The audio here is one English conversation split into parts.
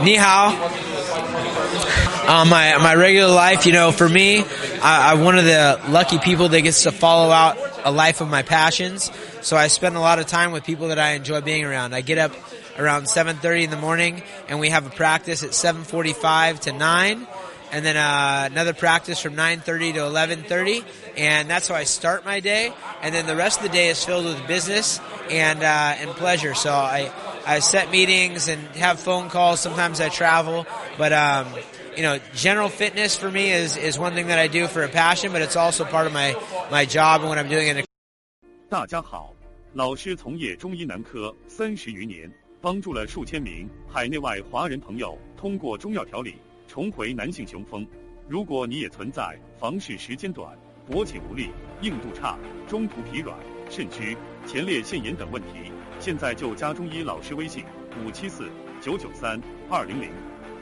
Ni hao. My regular life, for me, I'm one of the lucky people that gets to follow out a life of my passions. So I spend a lot of time with people that I enjoy being around. I get up around 7:30 in the morning, and we have a practice at 7:45 to 9, and then another practice from 9:30 to 11:30, and that's how I start my day. And then the rest of the day is filled with business and pleasure. So I set meetings and have phone calls. Sometimes I travel, but general fitness for me is one thing that I do for a passion, but it's also part of my job and what I'm doing in a. 大家好，老师从业中医男科30余年，帮助了数千名海内外华人朋友通过中药调理重回男性雄风。如果你也存在房事时间短、勃起无力、硬度差、中途疲软、肾虚、前列腺炎等问题，现在就加中医老师微信574-993-200，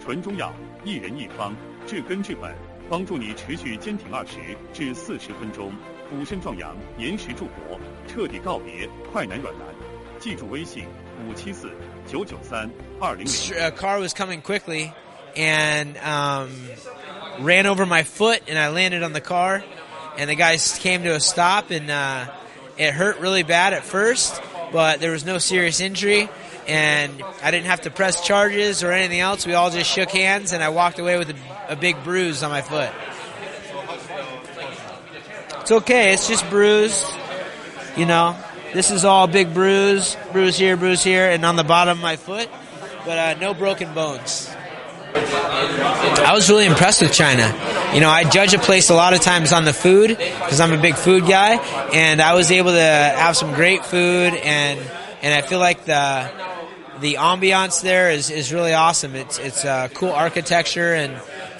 纯中药，一人一方，治根治本，帮助你持续坚挺20至40分钟，补肾壮阳，延时助勃，彻底告别快男软男。记住微信574-993-200。A car was coming quickly and ran over my foot, and I landed on the car, and the guy came to a stop, and it hurt really bad at first, but there was no serious injury, and I didn't have to press charges or anything else. We all just shook hands, and I walked away with a big bruise on my foot. It's okay. It's just bruised. This is all big bruise here, and on the bottom of my foot, but no broken bones. I was really impressed with China. I judge a place a lot of times on the food because I'm a big food guy, and I was able to have some great food, and I feel like the ambiance there is really awesome. It's cool architecture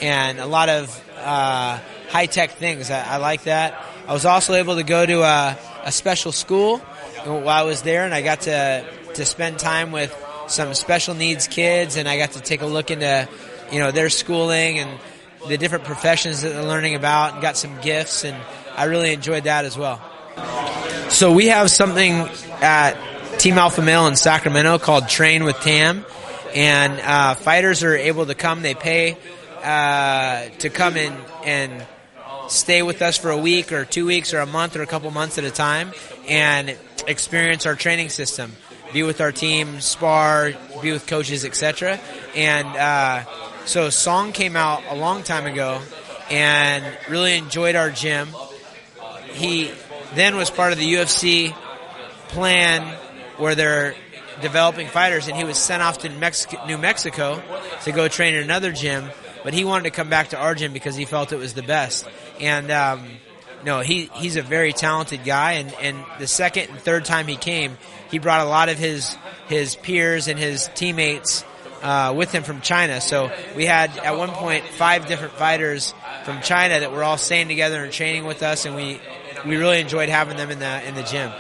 and a lot of high tech things. I like that. I was also able to go to a special school while I was there, and I got to spend time with some special needs kids, and I got to take a look into their schooling and the different professions that they're learning about, and got some gifts, and I really enjoyed that as well. So we have something at Team Alpha Male in Sacramento called Train with Tam, and fighters are able to come. They pay to come in and stay with us for a week or 2 weeks or a month or a couple months at a time and experience our training system, be with our team, spar, be with coaches, etc. And so Song came out a long time ago and really enjoyed our gym. He then was part of the UFC plan where they're developing fighters, and he was sent off to New Mexico to go train in another gym, but he wanted to come back to our gym because he felt it was the best. And he's a very talented guy, and the second and third time he came, he brought a lot of his peers and his teammates with him from China. So we had at one point 5 different fighters from China that were all staying together and training with us, and we really enjoyed having them in the gym.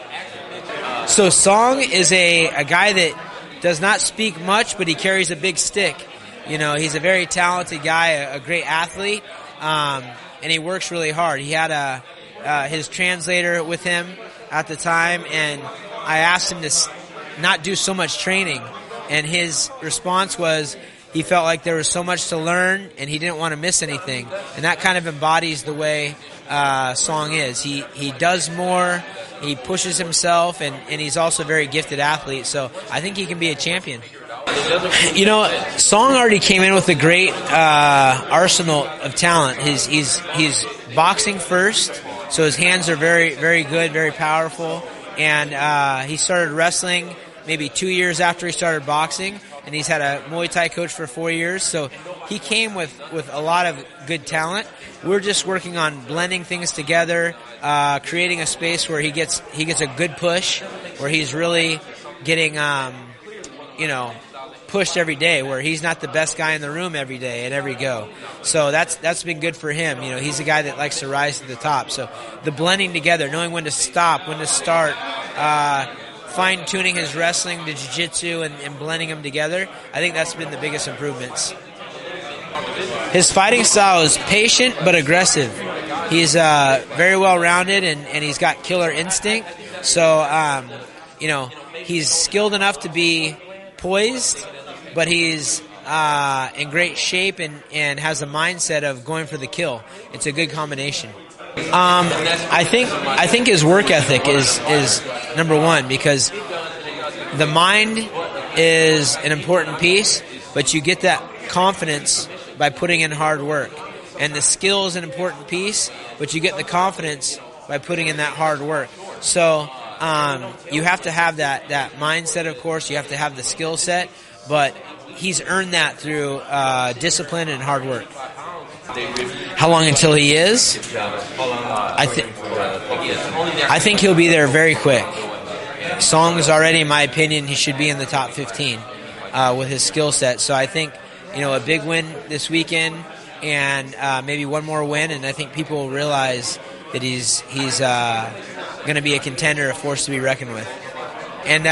So Song is a guy that does not speak much, but he carries a big stick. He's a very talented guy, a great athlete, and he works really hard. He had his translator with him at the time, and I asked him to not do so much training, and his response was he felt like there was so much to learn and he didn't want to miss anything, and that kind of embodies the way Song is. He does more, he pushes himself, and he's also a very gifted athlete, so I think he can be a champion. Song already came in with a great arsenal of talent. He's boxing first, so his hands are very, very good, very powerful, and he started wrestling maybe 2 years after he started boxing, and he's had a Muay Thai coach for 4 years, so he came with a lot of good talent. We're just working on blending things together, creating a space where he gets a good push, where he's really getting pushed every day, where he's not the best guy in the room every day at every go. So that's been good for him. He's a guy that likes to rise to the top. So the blending together, knowing when to stop, when to start, fine-tuning his wrestling, the jiu-jitsu, and blending them together, I think that's been the biggest improvements. His fighting style is patient but aggressive. He's very well-rounded, and he's got killer instinct. So, he's skilled enough to be poised, but he's in great shape and has a mindset of going for the kill. It's a good combination. I think his work ethic is number one, because the mind is an important piece, but you get that confidence by putting in hard work. And the skill is an important piece, but you get the confidence by putting in that hard work. So you have to have that mindset, of course. You have to have the skill set, but he's earned that through discipline and hard work. How long until he is? I think he'll be there very quick. Song's already, in my opinion, he should be in the top 15 with his skill set. So I think, a big win this weekend and maybe one more win, and I think people will realize that he's going to be a contender, a force to be reckoned with. And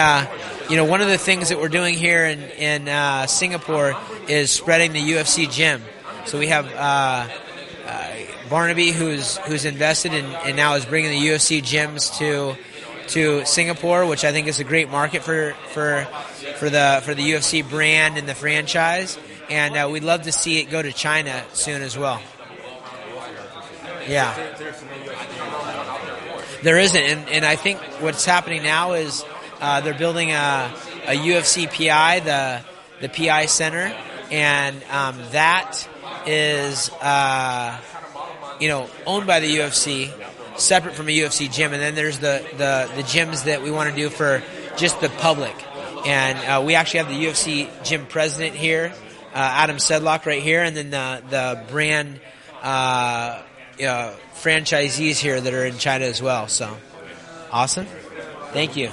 one of the things that we're doing here in Singapore is spreading the UFC gym. So we have Barnaby, who's invested and now is bringing the UFC gyms to Singapore, which I think is a great market for the UFC brand and the franchise. And we'd love to see it go to China soon as well. Yeah. There isn't, and I think what's happening now is they're building a UFC PI, the PI Center, and that is owned by the UFC, separate from a UFC gym. And then there's the gyms that we want to do for just the public. And we actually have the UFC gym president here, Adam Sedlock right here, and then the brand franchisees here that are in China as well. So awesome. Thank you.